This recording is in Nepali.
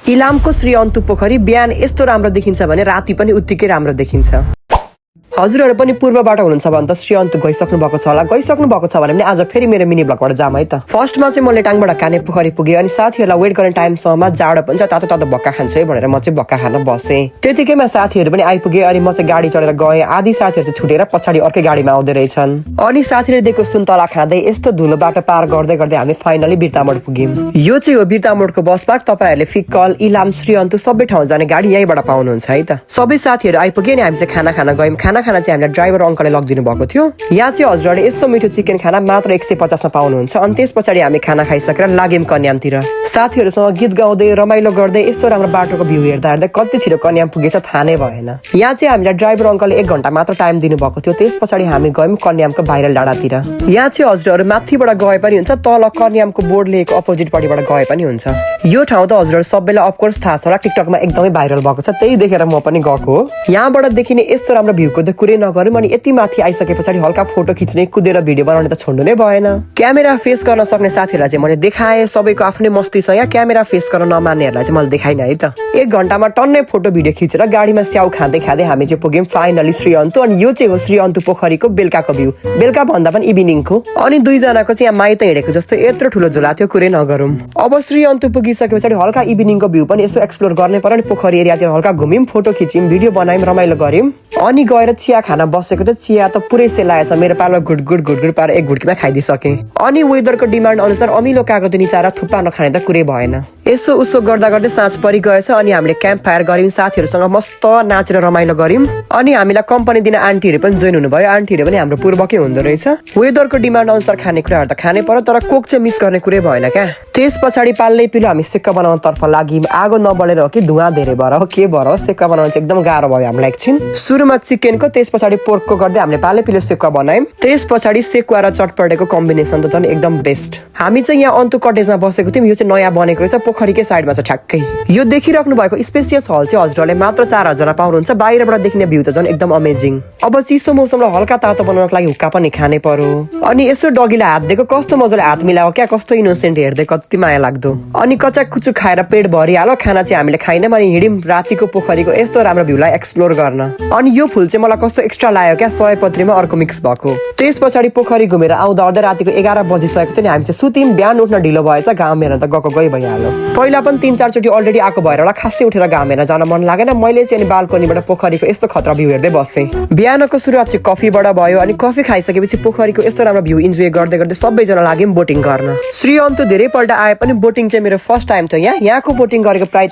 इलामको श्री अन्तु पोखरी बिहान यस्तो राम्रो देखिन्छ भने राति पनि उत्तिकै राम्रो देखिन्छ। हजुरहरु पनि पूर्वबाट हुनुहुन्छ भने त श्री अन्तु गइसक्नु भएको छ होला। गइसक्नु भएको छ भने आज फेरि मेरो मिनी ब्लगबाट जाम है त। फर्स्टमा चाहिँ मैले टाङबाट काने पोखरी पुगे अनि साथीहरुलाई वेट गर्ने टाइमसम्ममा जाडो पनि छ, तातो तातो भक्का खान्छु है भनेर म चाहिँ भक्का खान बसे। त्यतिकैमा साथीहरु पनि आइपुगे अनि म चाहिँ गाडी चढेर गए। आधी साथीहरु चाहिँ छुटेर पछाडी अर्कै गाडीमा आउँदै रहेछन्। अनि साथीले दिएको सुन्तला खाँदै यस्तो धुलो बाटो पार गर्दै गर्दै हामी फाइनली बिर्तामोड पुग्यौं। यो चाहिँ हो बिर्तामोडको बस पार्क। तपाईहरुले फिक्कल, इलाम, श्री अन्तु सबै ठाउँ जाने गाडी यहीबाट पाउनुहुन्छ है त। सबै साथीहरु आइपुगे अनि हामी चाहिँ खाना खान गयौं। खाना चाहिँ हामीलाई ड्राइभर अंकलले लगिदिनु भएको थियो। यहाँ चाहिँ हजुरहरुले यस्तो मिठो चिकन खाना मात्र 150 मा पाउनुहुन्छ। अनि त्यसपछि हामी खाना खाइसकेर लाग्यौं कन्यामतिर। साथीहरुसँग गीत गाउँदै रमाइलो गर्दै यस्तो राम्रो बाटोको भ्यू हेर्दा हेर्दै कति छिटो कन्याम पुगेछ थाहा नै भएन। यहाँ चाहिँ हामीलाई ड्राइभर अंकलले 1 घण्टा मात्र टाइम दिनु भएको थियो। त्यसपछि हामी गयौं कन्यामको भाइरल डाँडातिर। यहाँ चाहिँ हजुरहरु माथिबाट गए पनि हुन्छ, तल कन्यामको बोर्ड लेखेको अपोजिट पट्टिबाट गए पनि हुन्छ। यो ठाउँ त हजुरहरु सबैलाई अफ कोर्स थाहा छ होला, टिकटकमा एकदमै भाइरल भएको छ। त्यही देखेर म पनि गएको हो। यहाँबाट देखिने यस्तो राम्रो भ्यूको त कुरै नगरौँ। अनि यति माथि आइसकेपछि हल्का फोटो खिच्ने, कुदेर भिडियो बनाउने त छोड्नु नै भएन। क्यामेरा फेस गर्न सक्ने साथीहरुलाई चाहिँ मैले देखाएँ। सबैको आफ्नै मस्ती छ। यहाँ क्यामेरा फेस गर्न नमान्नेहरुलाई चाहिँ मैले देखाइन है त। 1 घण्टामा टन्नै फोटो भिडियो खिचेर गाडीमा स्याउ खाँदै खाँदै हामी चाहिँ पुग्यौं फाइनली श्री अन्तु। अनि यो चाहिँ हो श्री अन्तु पोखरीको बेलुकाको भ्यू। बेलुका भन्दा पनि इभिनिङको। अनि दुई जनाको चाहिँ यहाँ माइत हिँडेको जस्तो यत्रो ठुलो झोला थियो, कुरै नगरौँ। अब श्री अन्तु पुगिसकेपछि हल्का इभिनिङको भ्यू पनि यसो एक्सप्लोर गर्ने पर्यो नि। पोखरी एरियातिर हल्का घुम्यौं, फोटो खिच्यौं, भिडियो बनायौं, रमाइलो गर्यौं। अनि गएर चिया खाना बसेको त चिया त पुरै सेलाएछ। मेरो पालो गुड पार 1 गुटकीमा खाइदिसके। अनि वेदरको डिमान्ड अनुसार अमिलो कागती निचाएर थुप्पा नखाने त कुरै भएन। यसो उसो गर्दा गर्दै साँझ परि गएछ। अनि हामीले क्याम्प फायर गर्यौं, साथीहरुसँग मस्त नाचेर रमाइलो गर्यौं। अनि हामीलाई कम्पनी दिन आन्टीहरु पनि जोइन हुनुभयो। आन्टीहरु पनि हाम्रो पूर्वकै हुँदो रहेछ। वेदरको डिमान्ड अनुसार खाने कुराहरु त खानै पर्यो, तर कोक चाहिँ मिस गर्ने कुरै भएन क्या। त्यसपछि पाल्लै पिलो हामी सेक्का बनाउन तर्फ लाग्यौं। आगो नबलेर हो कि धुवा धेरै भएर हो के भएर हो, सेक्का बनाउन चाहिँ एकदम गाह्रो भयो हामीलाई एकछिन। सुरुमा चिकनको, त्यसपछि पोर्कको गर्दै हामीले पाल्लै पिलो सेक्का बनायौं। त्यसपछि सेकुवा र चटपटेको कम्बिनेसन त झन् एकदम बेस्ट। हामी चाहिँ यहाँ अन्तु कटेजमा बसेको थियौं। यो चाहिँ नयाँ बनेको रहेछ, पोखरीकै साइडमा छ ठ्याक्कै। यो देखिराख्नु भएको स्पेसियस हल चाहिँ हजुरहरुले मात्र 4000 पाउनुहुन्छ। बाहिरबाट देखिने भ्यू त झन् एकदम अमेजिङ। अब चिसो मौसमलाई हल्का तातो बनाउनको लागि हुक्का पनि खानै पर्यो। अनि यसो डगीलाई हात दिएको कस्तो मजाले हात मिलायो क्या, कस्तो इनोसेन्ट हेर्दै कति माया लाग्दो। अनि कचाक कुचुक खाएर पेट भरिहाल्यो। खाना चाहिँ हामीले खाइनौं अनि हिँड्यौं रातिको पोखरीको यस्तो राम्रो भ्यूलाई एक्सप्लोर गर्न। अनि यो फुल चाहिँ मलाई कस्तो एक्स्ट्रा लाग्यो क्या, सयपत्रीमा अर्को मिक्स भएको। त्यसपछि पोखरी घुमेर आउँदा आउँदै रातिको 11 बजिसकेको थियो नि। हामी चाहिँ सुत्यौं। बिहान उठ्न ढिलो भएछ, घाम हेर्न त गई भइहाल्यो। पहिला पनि 3-4 चोटि अलरेडी आएको भएर होला खासै उठेर घाम हेर्न जान मन लागेन। मैले चाहिँ अनि बाल्कनीबाट पोखरीको यस्तो खतरा भ्यू हेर्दै बसेँ। बिहानको सुरुवात चाहिँ कफीबाट भयो। अनि कफी खाइसकेपछि पोखरीको यस्तो राम्रो भ्यू इन्जोय गर्दै गर्दै सबैजना लाग्यौं बोटिङ गर्न। श्री अन्तु धेरैपल्ट आए पनि बोटिङ चाहिँ मेरो फर्स्ट टाइम थियो। यहाँको बोटिङ गरेको प्राइस